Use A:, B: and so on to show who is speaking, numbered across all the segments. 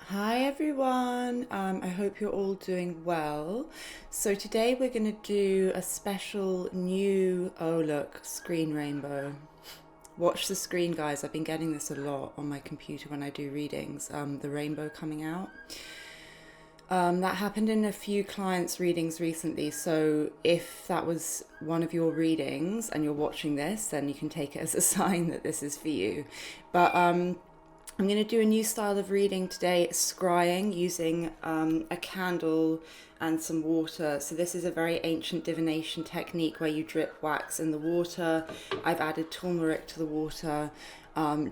A: Hi everyone, I hope you're all doing well. So today we're going to do a special new, oh look, screen rainbow. Watch the screen guys, I've been getting this a lot on my computer when I do readings, the rainbow coming out. That happened in a few clients' readings recently, so if that was one of your readings and you're watching this, then you can take it as a sign that this is for you. But I'm going to do a new style of reading today, scrying, using a candle and some water. So this is a very ancient divination technique where you drip wax in the water. I've added turmeric to the water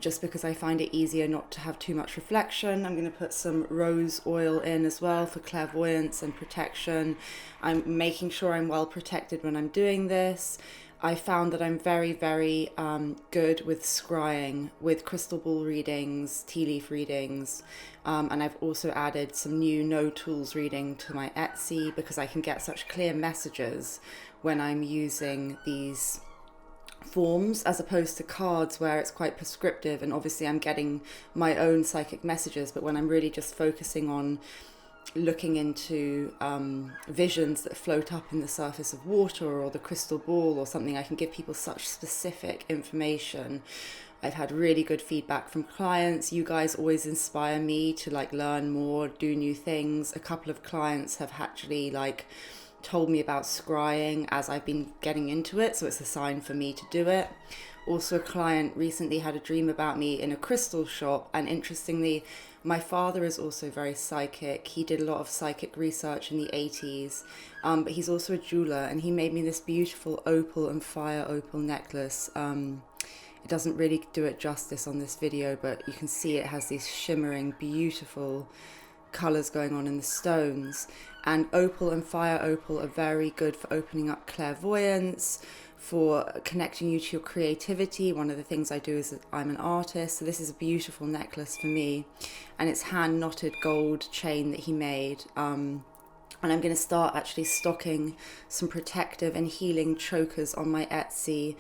A: just because I find it easier not to have too much reflection. I'm going to put some rose oil in as well for clairvoyance and protection. I'm making sure I'm well protected when I'm doing this. I found that I'm very good with scrying, with crystal ball readings, tea leaf readings, and I've also added some new no tools reading to my Etsy because I can get such clear messages when I'm using these forms as opposed to cards where it's quite prescriptive, and obviously I'm getting my own psychic messages, but when I'm really just focusing on looking into visions that float up in the surface of water or the crystal ball or something, I can give people such specific information. I've had really good feedback from clients. You guys always inspire me to learn more, do new things. A couple of clients have actually told me about scrying as I've been getting into it, so it's a sign for me to do it. Also, a client recently had a dream about me in a crystal shop, and interestingly, my father is also very psychic. He did a lot of psychic research in the 80s, but he's also a jeweler, and he made me this beautiful opal and fire opal necklace. It doesn't really do it justice on this video, but you can see it has these shimmering, beautiful colours going on in the stones. And opal and fire opal are very good for opening up clairvoyance, for connecting you to your creativity. One of the things I do is that I'm an artist, so this is a beautiful necklace for me, and it's hand knotted gold chain that he made. And I'm going to start actually stocking some protective and healing chokers on my Etsy,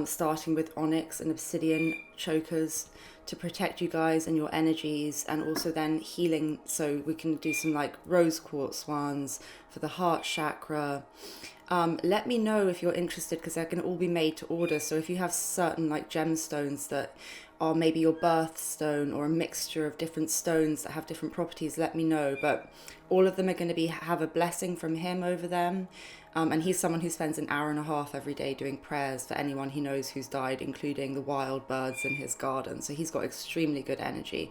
A: starting with onyx and obsidian chokers to protect you guys and your energies, and also then healing, so we can do some rose quartz ones for the heart chakra. Let me know if you're interested, because they're going to all be made to order. So if you have certain gemstones that are maybe your birthstone or a mixture of different stones that have different properties, let me know. But all of them are going to have a blessing from him over them. And he's someone who spends an hour and a half every day doing prayers for anyone he knows who's died, including the wild birds in his garden. So he's got extremely good energy.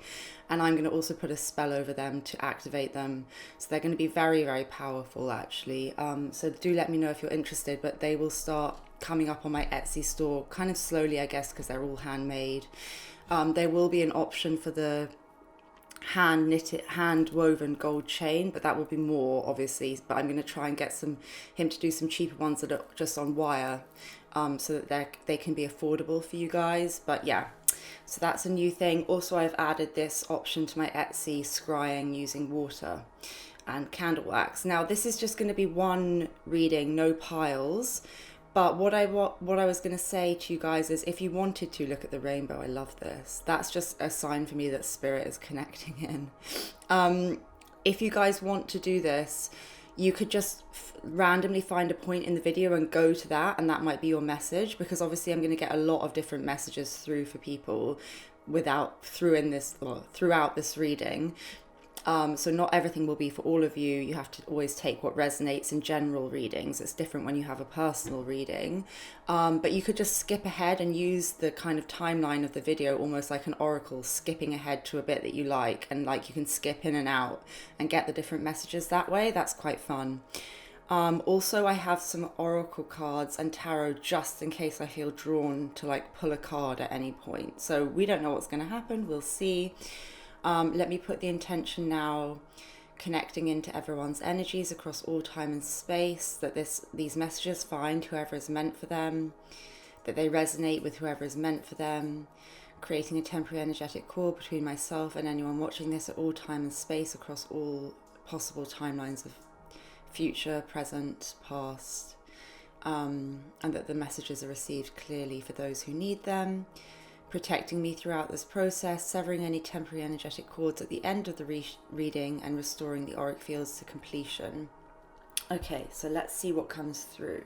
A: And I'm going to also put a spell over them to activate them. So they're going to be very powerful, actually. So do let me know if you're interested, but they will start coming up on my Etsy store kind of slowly, I guess, because they're all handmade. There will be an option for the hand knitted, hand woven gold chain, but that will be more, obviously. But I'm going to try and get him to do some cheaper ones that are just on wire, so that they can be affordable for you guys. But yeah, so that's a new thing. Also, I've added this option to my Etsy, scrying using water and candle wax. Now this is just going to be one reading, no piles. But what I was going to say to you guys is, if you wanted to look at the rainbow, I love this. That's just a sign for me that spirit is connecting in. If you guys want to do this, you could just randomly find a point in the video and go to that, and that might be your message, because obviously I'm going to get a lot of different messages through for people throughout this reading. So not everything will be for all of you. You have to always take what resonates in general readings. It's different when you have a personal reading. But you could just skip ahead and use the kind of timeline of the video almost like an oracle, skipping ahead to a bit that you like, and you can skip in and out and get the different messages that way. That's quite fun. Also, I have some oracle cards and tarot just in case I feel drawn to pull a card at any point. So we don't know what's going to happen. We'll see. Let me put the intention now, connecting into everyone's energies across all time and space, that these messages find whoever is meant for them, that they resonate with whoever is meant for them, creating a temporary energetic cord between myself and anyone watching this at all time and space across all possible timelines of future, present, past, and that the messages are received clearly for those who need them. protecting me throughout this process, severing any temporary energetic cords at the end of the reading, and restoring the auric fields to completion. Okay, so let's see what comes through.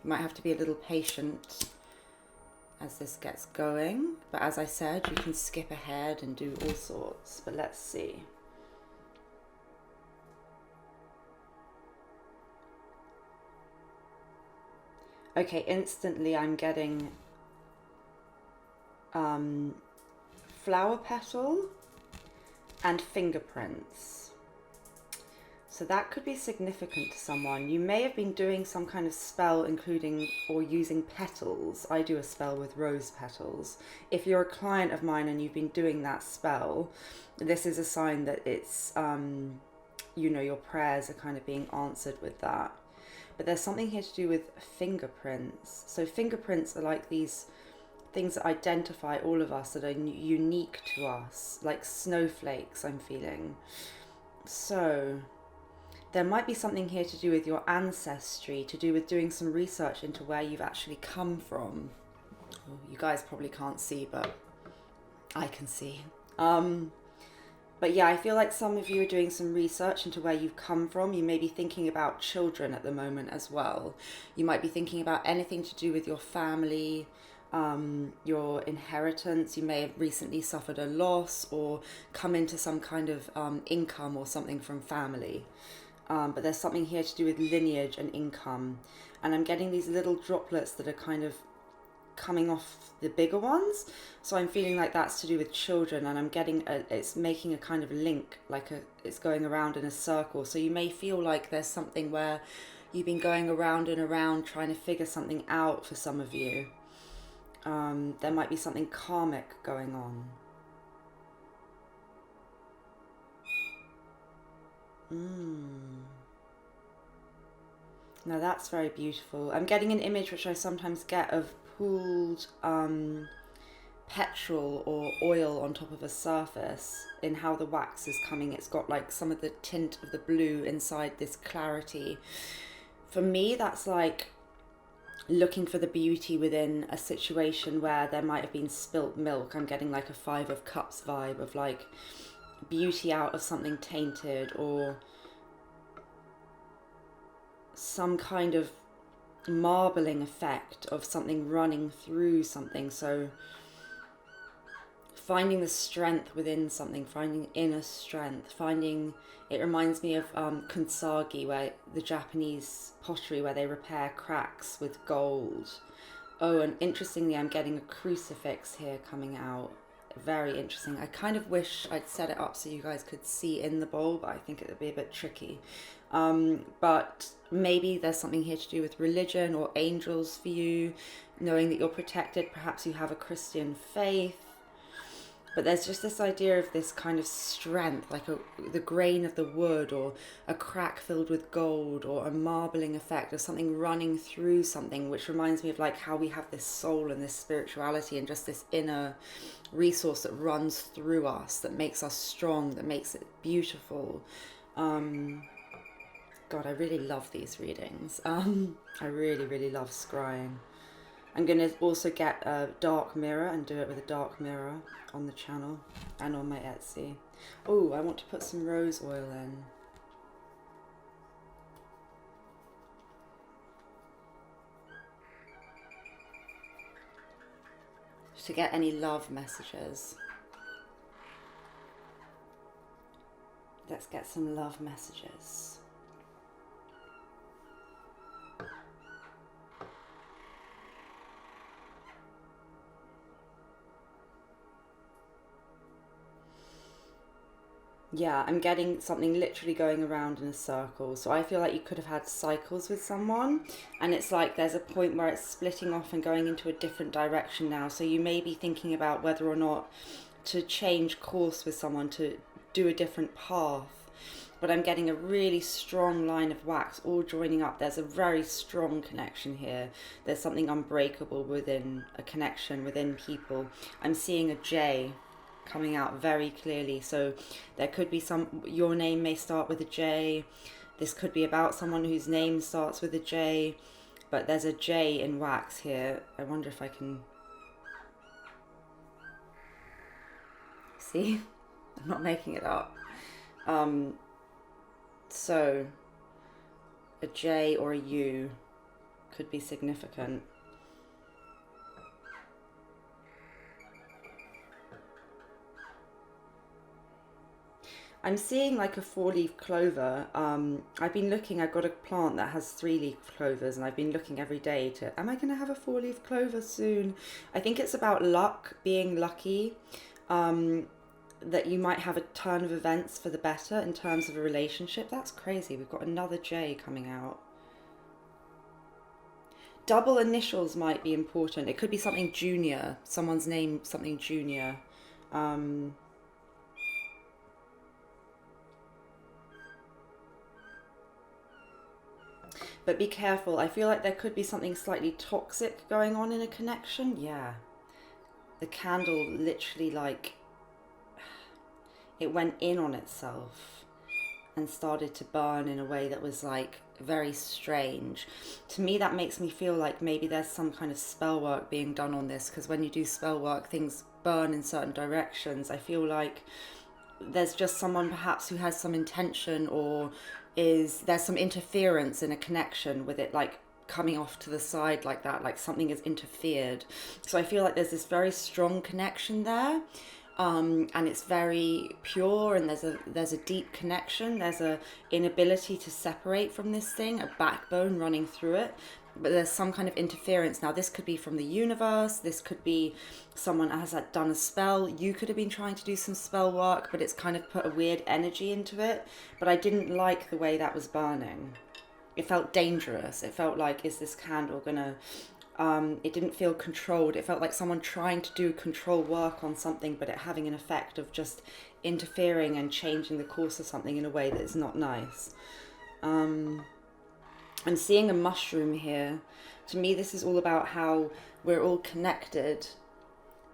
A: You might have to be a little patient as this gets going, but as I said, you can skip ahead and do all sorts, but let's see. Okay, instantly I'm getting flower petal and fingerprints. So that could be significant to someone. You may have been doing some kind of spell including or using petals. I do a spell with rose petals. If you're a client of mine and you've been doing that spell, this is a sign that it's, you know, your prayers are kind of being answered with that. But there's something here to do with fingerprints. So fingerprints are like these things that identify all of us, that are unique to us, like snowflakes, I'm feeling. So there might be something here to do with your ancestry, to do with doing some research into where you've actually come from. Oh, you guys probably can't see, but I can see. But yeah, I feel like some of you are doing some research into where you've come from. You may be thinking about children at the moment as well. You might be thinking about anything to do with your family, your inheritance. You may have recently suffered a loss or come into some kind of income or something from family. But there's something here to do with lineage and income. And I'm getting these little droplets that are kind of coming off the bigger ones. So I'm feeling like that's to do with children, and I'm getting it's making a kind of link, like it's going around in a circle. So you may feel like there's something where you've been going around and around trying to figure something out for some of you. There might be something karmic going on. Now that's very beautiful. I'm getting an image which I sometimes get of pooled petrol or oil on top of a surface, in how the wax is coming. It's got like some of the tint of the blue inside this clarity. For me, that's like looking for the beauty within a situation where there might have been spilt milk. I'm getting like a 5 of Cups vibe of like beauty out of something tainted, or some kind of marbling effect of something running through something. So finding the strength within something, finding inner strength, finding, it reminds me of kunsagi, where the Japanese pottery where they repair cracks with gold. Oh, and interestingly, I'm getting a crucifix here coming out. Very interesting. I kind of wish I'd set it up so you guys could see in the bowl, but I think it would be a bit tricky. But maybe there's something here to do with religion or angels for you, knowing that you're protected. Perhaps you have a Christian faith. But there's just this idea of this kind of strength, like the grain of the wood, or a crack filled with gold, or a marbling effect of something running through something, which reminds me of like how we have this soul and this spirituality and just this inner resource that runs through us, that makes us strong, that makes it beautiful. God, I really love these readings. I really, really love scrying. I'm going to also get a dark mirror and do it with a dark mirror on the channel and on my Etsy. Oh, I want to put some rose oil in. To get any love messages. Let's get some love messages. Yeah, I'm getting something literally going around in a circle. So I feel like you could have had cycles with someone, and it's like there's a point where it's splitting off and going into a different direction now. So you may be thinking about whether or not to change course with someone, to do a different path. But I'm getting a really strong line of wax all joining up. There's a very strong connection here. There's something unbreakable within a connection, within people. I'm seeing a J coming out very clearly. So there could be your name may start with a J. This could be about someone whose name starts with a J, but there's a J in wax here. I wonder if I can... See, I'm not making it up. So a J or a U could be significant. I'm seeing like a 4-leaf clover. I've been looking, I've got a plant that has 3-leaf clovers, and I've been looking every day to, am I going to have a 4-leaf clover soon? I think it's about luck, being lucky, that you might have a turn of events for the better in terms of a relationship. That's crazy. We've got another J coming out. Double initials might be important. It could be something junior, someone's name, something junior. But be careful. I feel like there could be something slightly toxic going on in a connection. Yeah. The candle literally, like, it went in on itself and started to burn in a way that was like very strange. To me, that makes me feel like maybe there's some kind of spell work being done on this, because when you do spell work, things burn in certain directions. I feel like there's just someone perhaps who has some intention, or there's some interference in a connection with it, like coming off to the side like that, like something has interfered. So I feel like there's this very strong connection there, and it's very pure, and there's a deep connection. There's a inability to separate from this thing, a backbone running through it. But there's some kind of interference. Now, this could be from the universe. This could be someone has done a spell. You could have been trying to do some spell work, but it's kind of put a weird energy into it. But I didn't like the way that was burning. It felt dangerous. It felt like, is this candle gonna... it didn't feel controlled. It felt like someone trying to do control work on something, but it having an effect of just interfering and changing the course of something in a way that is not nice. I'm seeing a mushroom here. To me, this is all about how we're all connected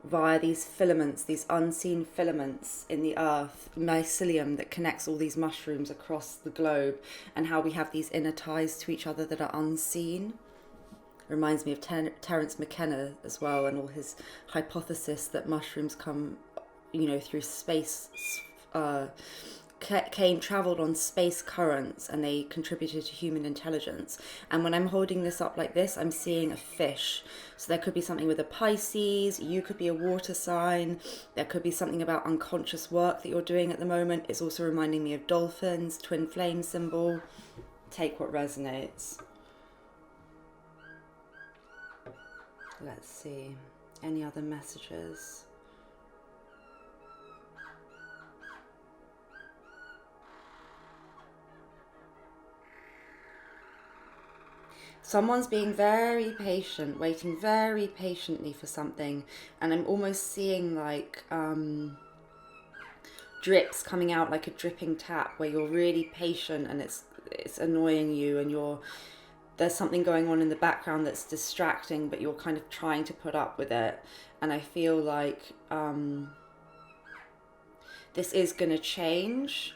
A: via these filaments, these unseen filaments in the earth, mycelium that connects all these mushrooms across the globe, and how we have these inner ties to each other that are unseen. Reminds me of Terence McKenna as well, and all his hypothesis that mushrooms come, through space, travelled on space currents, and they contributed to human intelligence. And when I'm holding this up like this, I'm seeing a fish. So there could be something with a Pisces, you could be a water sign, there could be something about unconscious work that you're doing at the moment. It's also reminding me of dolphins, twin flame symbol. Take what resonates. Let's see, any other messages? Someone's being very patient, waiting very patiently for something, and I'm almost seeing like drips coming out, like a dripping tap, where you're really patient and it's annoying you, and there's something going on in the background that's distracting, but you're kind of trying to put up with it. And I feel like this is going to change.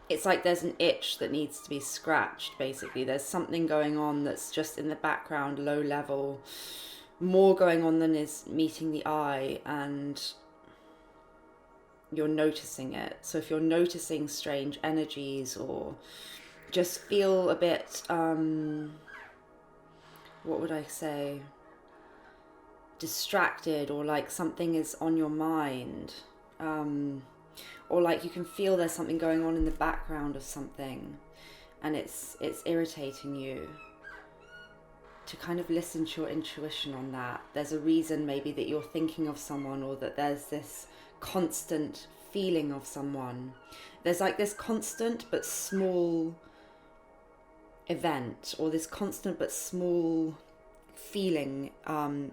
A: It's like there's an itch that needs to be scratched, basically. There's something going on that's just in the background, low level, more going on than is meeting the eye, and you're noticing it. So if you're noticing strange energies, or just feel a bit, what would I say, distracted, or like something is on your mind, or like you can feel there's something going on in the background of something, and it's irritating you, to kind of listen to your intuition on that. There's a reason maybe that you're thinking of someone, or that there's this constant feeling of someone. There's like this constant but small event, or this constant but small feeling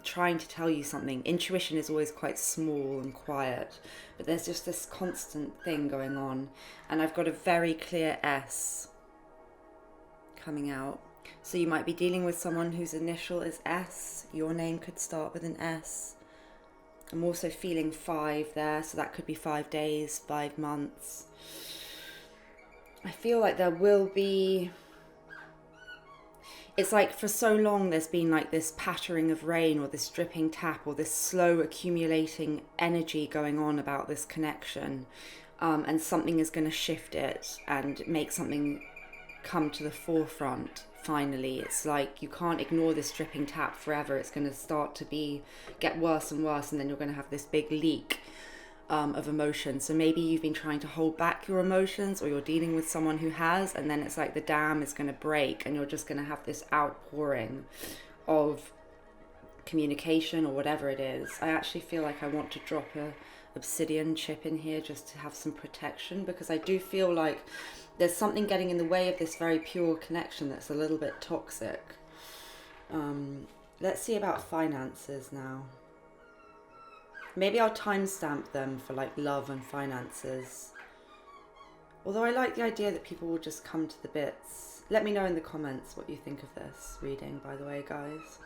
A: trying to tell you something. Intuition is always quite small and quiet, but there's just this constant thing going on. And I've got a very clear S coming out. So you might be dealing with someone whose initial is S. Your name could start with an S. I'm also feeling 5 there, so that could be 5 days, 5 months. I feel like there will be... it's like for so long there's been like this pattering of rain or this dripping tap or this slow accumulating energy going on about this connection, and something is going to shift it and make something come to the forefront. Finally, it's like you can't ignore this dripping tap forever. It's going to start to get worse and worse, and then you're going to have this big leak of emotion. So maybe you've been trying to hold back your emotions, or you're dealing with someone who has, and then it's like the dam is going to break and you're just going to have this outpouring of communication or whatever it is. I actually feel like I want to drop a obsidian chip in here just to have some protection, because I do feel like there's something getting in the way of this very pure connection that's a little bit toxic. Let's see about finances now. Maybe I'll timestamp them for like love and finances. Although I like the idea that people will just come to the bits. Let me know in the comments what you think of this reading, by the way, guys.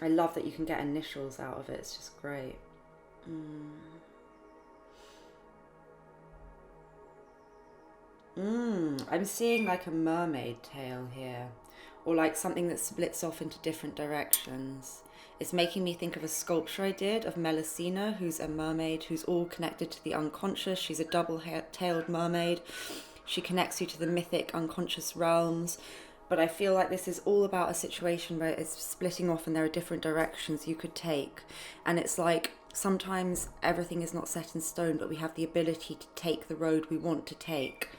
A: I love that you can get initials out of it. It's just great. I'm seeing like a mermaid tail here, or like something that splits off into different directions. It's making me think of a sculpture I did of Melusina, who's a mermaid who's all connected to the unconscious. She's a double-tailed mermaid. She connects you to the mythic unconscious realms. But I feel like this is all about a situation where it's splitting off and there are different directions you could take. And it's like sometimes everything is not set in stone, but we have the ability to take the road we want to take.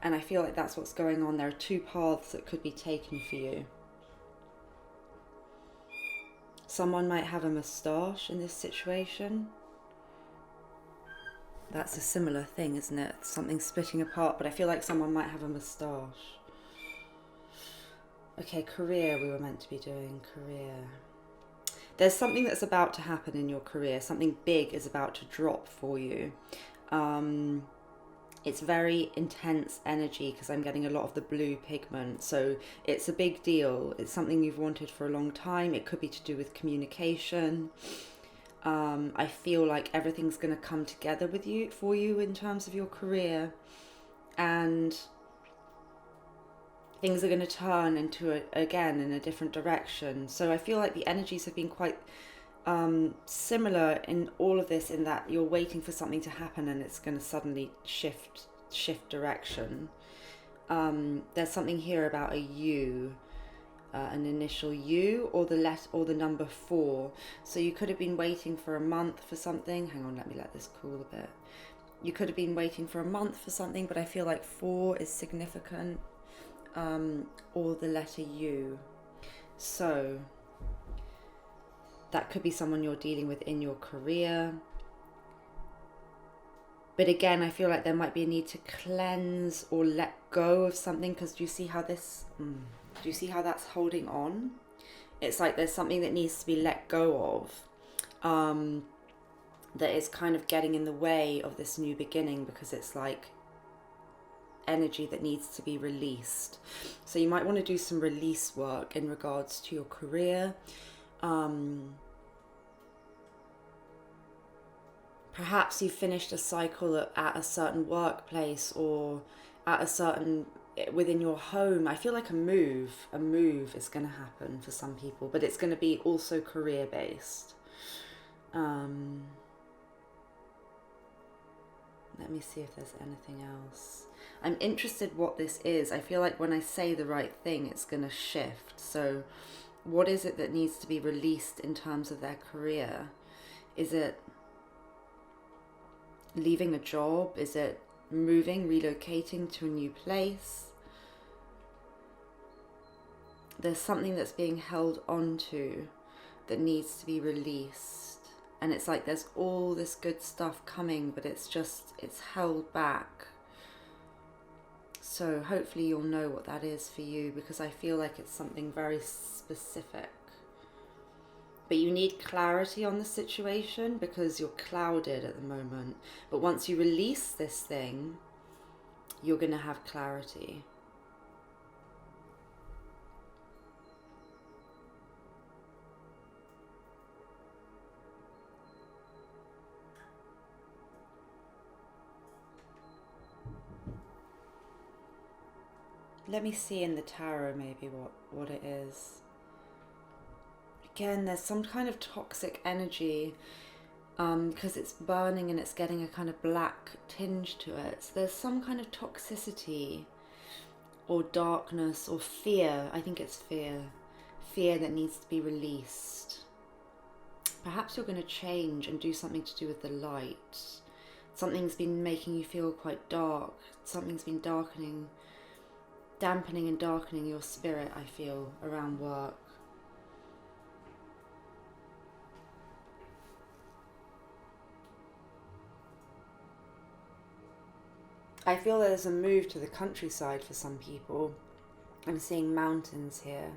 A: And I feel like that's what's going on. There are two paths that could be taken for you. Someone might have a moustache in this situation. That's a similar thing, isn't it? Something splitting apart, but I feel like someone might have a moustache. Okay, career we were meant to be doing. Career. There's something that's about to happen in your career. Something big is about to drop for you. It's very intense energy because I'm getting a lot of the blue pigment. So it's a big deal. It's something you've wanted for a long time. It could be to do with communication. I feel like everything's going to come together for you in terms of your career. And things are going to turn into again in a different direction. So I feel like the energies have been quite similar in all of this, in that you're waiting for something to happen and it's going to suddenly shift direction. There's something here about a U, an initial U, or the number 4. So you could have been waiting for a month for something. Hang on, let me let this cool a bit. You could have been waiting for a month for something, but I feel like 4 is significant. Or the letter U. So that could be someone you're dealing with in your career. But again, I feel like there might be a need to cleanse or let go of something, because do you see how that's holding on? It's like there's something that needs to be let go of, that is kind of getting in the way of this new beginning, because it's like energy that needs to be released. So you might want to do some release work in regards to your career. Perhaps you finished a cycle at a certain workplace, or at a certain within your home. I feel like a move is going to happen for some people, but it's going to be also career based. Let me see if there's anything else. I'm interested what this is. I feel like when I say the right thing, it's going to shift. So what is it that needs to be released in terms of their career? Is it leaving a job? Is it moving, relocating to a new place? There's something that's being held onto that needs to be released. And it's like there's all this good stuff coming, but it's held back. So hopefully you'll know what that is for you, because I feel like it's something very specific. But you need clarity on the situation because you're clouded at the moment. But once you release this thing, you're going to have clarity. Let me see in the tarot maybe what it is. Again, there's some kind of toxic energy because it's burning and it's getting a kind of black tinge to it. So there's some kind of toxicity or darkness or fear. I think it's fear. Fear that needs to be released. Perhaps you're going to change and do something to do with the light. Something's been making you feel quite dark. Something's been dampening and darkening your spirit, I feel, around work. I feel there's a move to the countryside for some people. I'm seeing mountains here.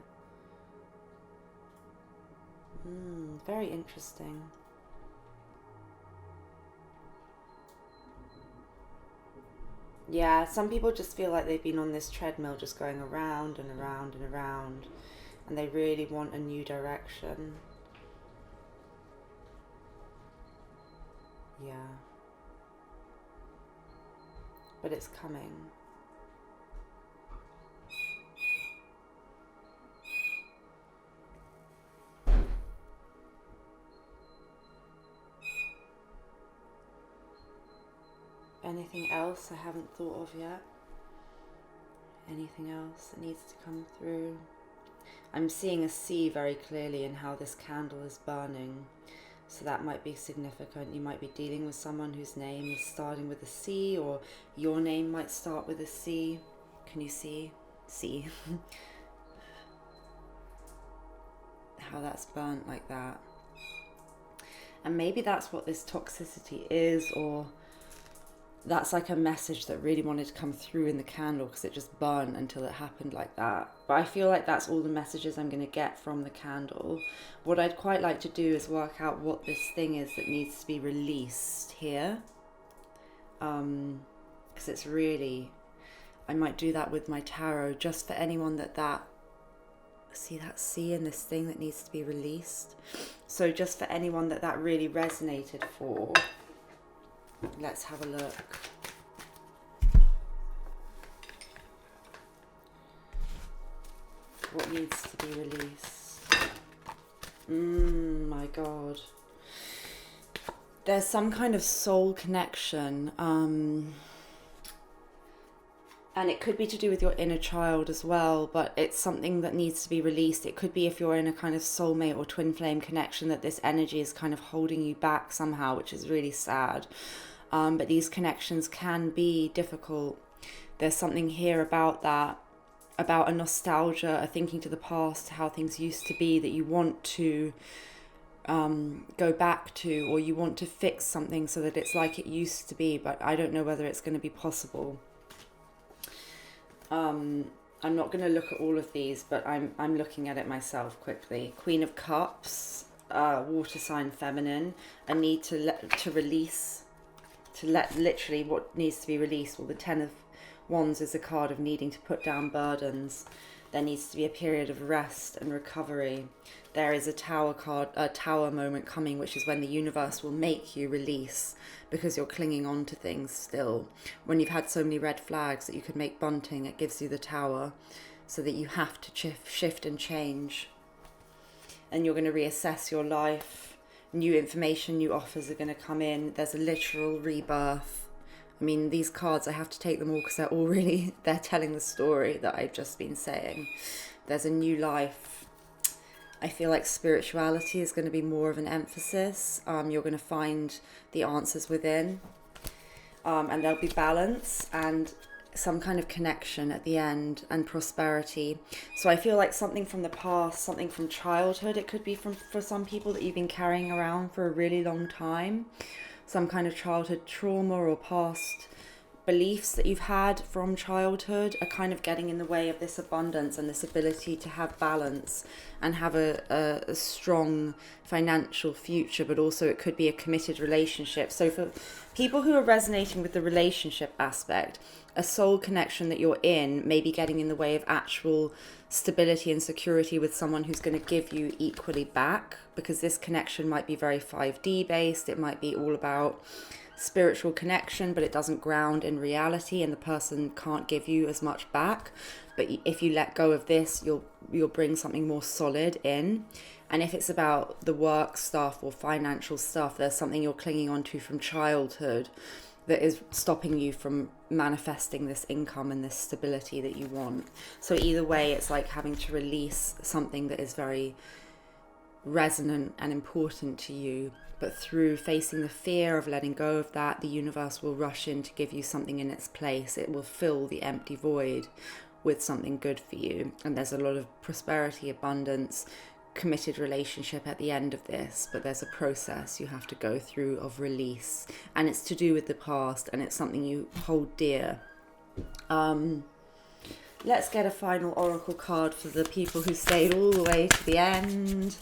A: Very interesting. Yeah, some people just feel like they've been on this treadmill just going around and around and around, and they really want a new direction. Yeah. But it's coming. Anything else I haven't thought of yet? Anything else that needs to come through? I'm seeing a C very clearly in how this candle is burning. So that might be significant. You might be dealing with someone whose name is starting with a C, or your name might start with a C. Can you see? C. How that's burnt like that. And maybe that's what this toxicity is, or that's like a message that really wanted to come through in the candle because it just burned until it happened like that. But I feel like that's all the messages I'm going to get from the candle. What I'd quite like to do is work out what this thing is that needs to be released here. Because it's really, I might do that with my tarot just for anyone see that C in this thing that needs to be released. So just for anyone that really resonated for. Let's have a look. What needs to be released? My God. There's some kind of soul connection. And it could be to do with your inner child as well, but it's something that needs to be released. It could be if you're in a kind of soulmate or twin flame connection that this energy is kind of holding you back somehow, which is really sad. But these connections can be difficult. There's something here about that, about a nostalgia, a thinking to the past, how things used to be that you want to go back to, or you want to fix something so that it's like it used to be, but I don't know whether it's going to be possible. I'm not going to look at all of these, but I'm looking at it myself quickly. Queen of Cups, water sign feminine, a need to release, literally what needs to be released. Well, the Ten of Wands is a card of needing to put down burdens. There needs to be a period of rest and recovery. There is a tower card, a tower moment coming, which is when the universe will make you release because you're clinging on to things still. When you've had so many red flags that you could make bunting, it gives you the tower so that you have to shift and change. And you're going to reassess your life. New information, new offers are going to come in. There's a literal rebirth. I mean, these cards, I have to take them all because they're all really, they're telling the story that I've just been saying. There's a new life. I feel like spirituality is going to be more of an emphasis. You're going to find the answers within. And there'll be balance and some kind of connection at the end and prosperity. So I feel like something from the past, something from childhood, it could be for some people that you've been carrying around for a really long time. Some kind of childhood trauma or past beliefs that you've had from childhood are kind of getting in the way of this abundance and this ability to have balance and have a strong financial future, but also it could be a committed relationship. So for people who are resonating with the relationship aspect, a soul connection that you're in may be getting in the way of actual stability and security with someone who's going to give you equally back, because this connection might be very 5D based. It might be all about spiritual connection, but it doesn't ground in reality, and the person can't give you as much back. But if you let go of this, you'll bring something more solid in. And if it's about the work stuff or financial stuff, there's something you're clinging onto from childhood that is stopping you from manifesting this income and this stability that you want. So either way, it's like having to release something that is very resonant and important to you. But through facing the fear of letting go of that, the universe will rush in to give you something in its place. It will fill the empty void with something good for you. And there's a lot of prosperity, abundance, committed relationship at the end of this, but there's a process you have to go through of release, and it's to do with the past, and it's something you hold dear. Let's get a final oracle card for the people who stayed all the way to the end.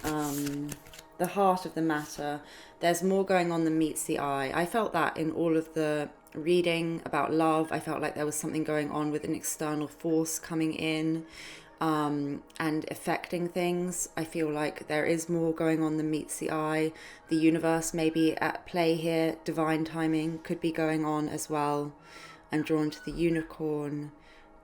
A: The heart of the matter. There's more going on than meets the eye. I felt that in all of the reading about love. I felt like there was something going on with an external force coming in and affecting things. I feel like there is more going on than meets the eye. The universe may be at play here. Divine timing could be going on as well. I'm drawn to the unicorn,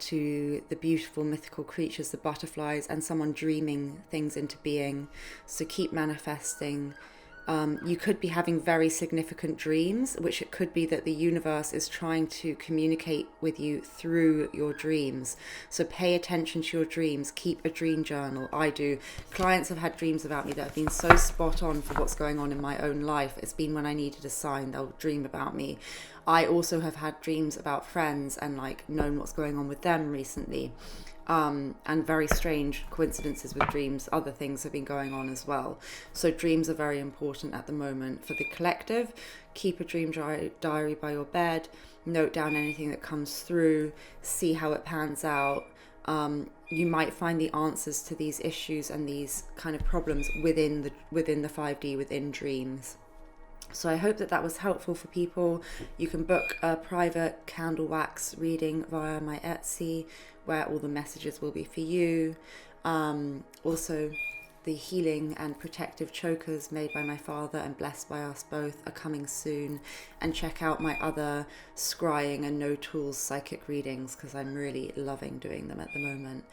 A: to the beautiful mythical creatures, the butterflies, and someone dreaming things into being. So keep manifesting. You could be having very significant dreams, which it could be that the universe is trying to communicate with you through your dreams. So pay attention to your dreams. Keep a dream journal. I do. Clients have had dreams about me that have been so spot on for what's going on in my own life. It's been when I needed a sign, they'll dream about me. I also have had dreams about friends and like known what's going on with them recently. And very strange coincidences with dreams. Other things have been going on as well. So dreams are very important at the moment. For the collective, keep a dream diary by your bed. Note down anything that comes through. See how it pans out. You might find the answers to these issues and these kind of problems within the 5D, within dreams. So I hope that that was helpful for people. You can book a private candle wax reading via my Etsy, where all the messages will be for you. Also, the healing and protective chokers made by my father and blessed by us both are coming soon. And check out my other scrying and no tools psychic readings, because I'm really loving doing them at the moment.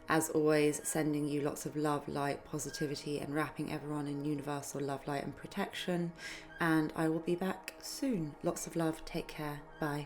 A: As always, sending you lots of love, light, positivity, and wrapping everyone in universal love, light, and protection. And I will be back soon. Lots of love. Take care. Bye.